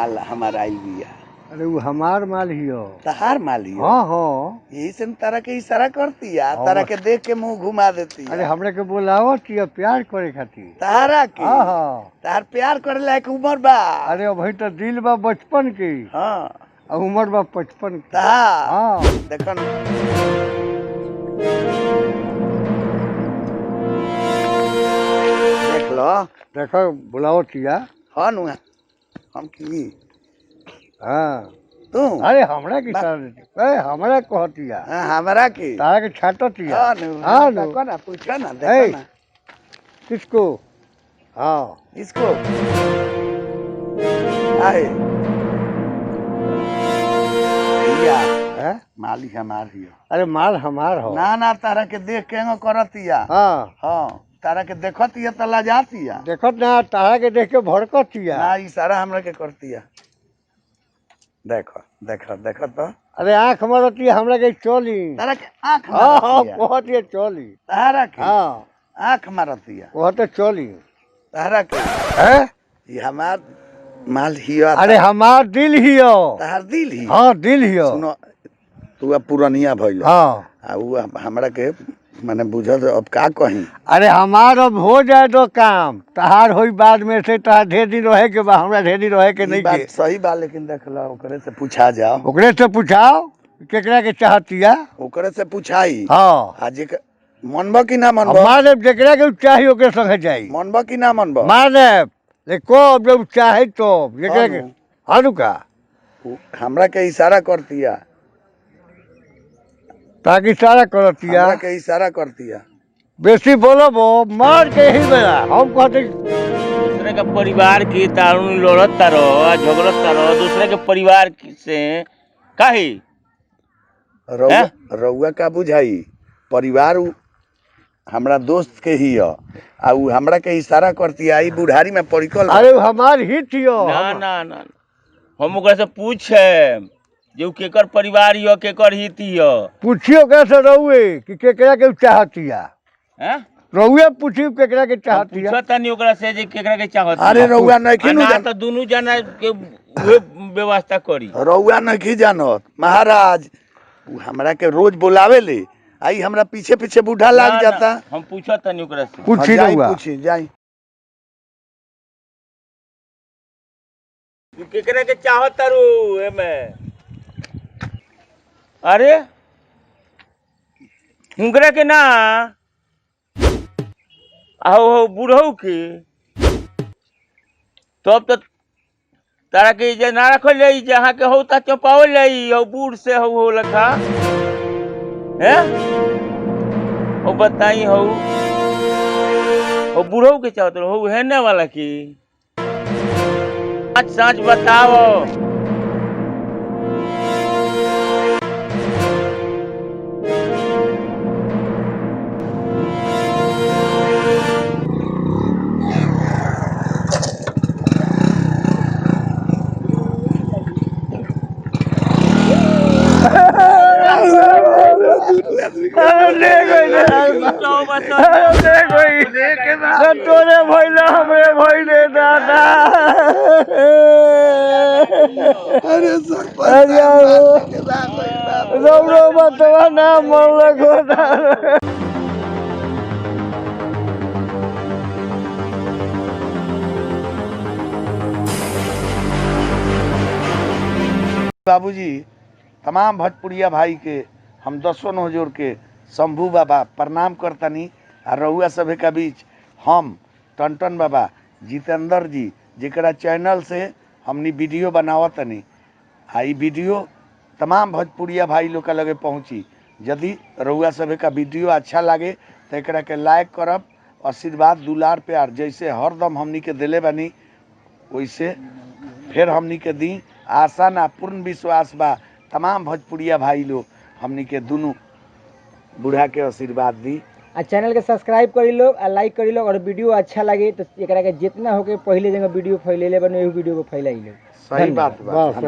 माल हमारा आई बिया। अरे वो हमार माल ही हो। तहार माल ही हो? हाँ हाँ। यही से न तारा के इशारा करती है, हाँ, तारा बस। के देख के मुंह घुमा देती अरे है। हमरे के बोलावत या प्यार करे खातिर। तारा के हाँ हाँ। तार प्यार करे लायक उम्र बा। अरे अब तो दिल बा बचपन की हाँ और उम्र बा 55 की। तहार हाँ। देखो न। देख लो। देखो बुलावत या। हाँ नु हम की हाँ। तू अरे हमरा की सारा देती। अरे हमरा कहतिया। हाँ, हमरा की तारा के छाटतिया। हाँ नु हाँ नु। देखो ना, पूछो ना, ए, देखो ना किसको? हाँ। इसको आए भैया हैं? मालिक हमार ही हो। अरे माल हमार हो। ना ना तारा के देख के एगो करतिया। हाँ। हाँ तारा के देखतिया त लजातिया। देखत ना तारा के देख के भड़कतिया। ना इशारा हमरा के करतिया। देखो देखो देखो तो अरे आँख मारतिया हमरा के चली। तारा के आँख हाँ हाँ मारतिया। कहतिया चली। तारा के हाँ आँख मारतिया। कहते चली। तारा के हैं? ये हमार माल हियो। अरे हमार दिल ही हो। तार दिल ही। हाँ दिल ही हो। सुनो तू अब पुरानिया भइल। हाँ। आ उ हमरा के माने बुझत अब का कही। अरे हमार अब हो जाए तो काम तहार होई बाद में से तहार ढेर दिन रहे के बा हमरा ढेर दिन रहे के ई नहीं बात के। सही बा, लेकिन देख लो ओकरे से पूछा जाओ। ओकरे से पूछाओ केकरा के चाहतिया। ओकरे से पूछाई। हाँ। आज मनबो कि ना मनबो? हमारे जेकरा के चाही ओकरे संगे जाई। मनबो कि ना मनबो? माने देखो जब चाहे तो जेकरा के हारू का हमरा के इशारा करतिया। ताकि सारा करतिया। हमरा के इशारा करतिया। बेसी बोलो मार के ही बेला हम कहते दूसरे के परिवार की तारुन लड़त तारो झगड़त तारो दूसरे के परिवार से काहे रउआ का बुझाई परिवार हमरा दोस्त के ही हो। आ उ हमरा के इशारा करतिया। ई बुढ़ारी में परिकल। अरे हमार ही थियो। ना ना ना हम ओकरा से पूछे जे उ केकर परिवार हियो केकर हित हियो। पूछियो कैसे रहुए कि केकरा के चाहतिया। हैं रहुए पूछियो केकरा के चाहतिया। पूछता नहीं ओकरा से जे केकरा के चाहत। अरे रउआ नहीं ना तो दोनों जना के उहे व्यवस्था करी। रउआ नहीं जानत महाराज उ हमरा के रोज बुलावे ले। आई हमरा पीछे पीछे बूढ़ा ना, लग जाता। हम पूछता नहीं ओकरा से। पूछी जाई रहुआ। पूछी जाई। तू केकरा के चाहत तारू एमे? अरे हुंगरा के ना आओ बूढ़ऊ के तब तो तारा के जे ना रखल जाई जहाँ के हो ता चपावल जाई और बूढ़ से हो लखा हैं ओ बताई हो ओ बूढ़ऊ के चाहत हो हेने वाला की आज सच बताओ। तोरे भइला हमरे भइले दादा। अरे रौरो बतवा ना मरल गोदा। बाबूजी तमाम भोजपुरिया भाई के हम 10 नौजोर के शंभू बाबा प्रणाम करतनी। आ रउआ सभे का बीच हम टन बाबा जितेंद्र जी जेकरा चैनल से हमनी वीडियो बनावतनी। आ ई वीडियो तमाम भोजपुरिया भाई लोग का लगे पहुँची। यदि रउआ सभे का वीडियो अच्छा लगे तो एकरा के लाइक करब, आशीर्वाद दुलार प्यार जैसे हरदम हमनी के दिले बनी वैसे फिर हमनी के दी। आशा ना पूर्ण विश्वास बा तमाम भोजपुरिया भाई लोग हमनी के दोनों बूढ़ा के आशीर्वाद दी। आ चैनल के सब्सक्राइब करी लो आ लाइक करी लो और वीडियो अच्छा लगे तो एकरा के जितना होके पहले जगह वीडियो फैलेले बने वीडियो को फैलाई लो। सही बात बा।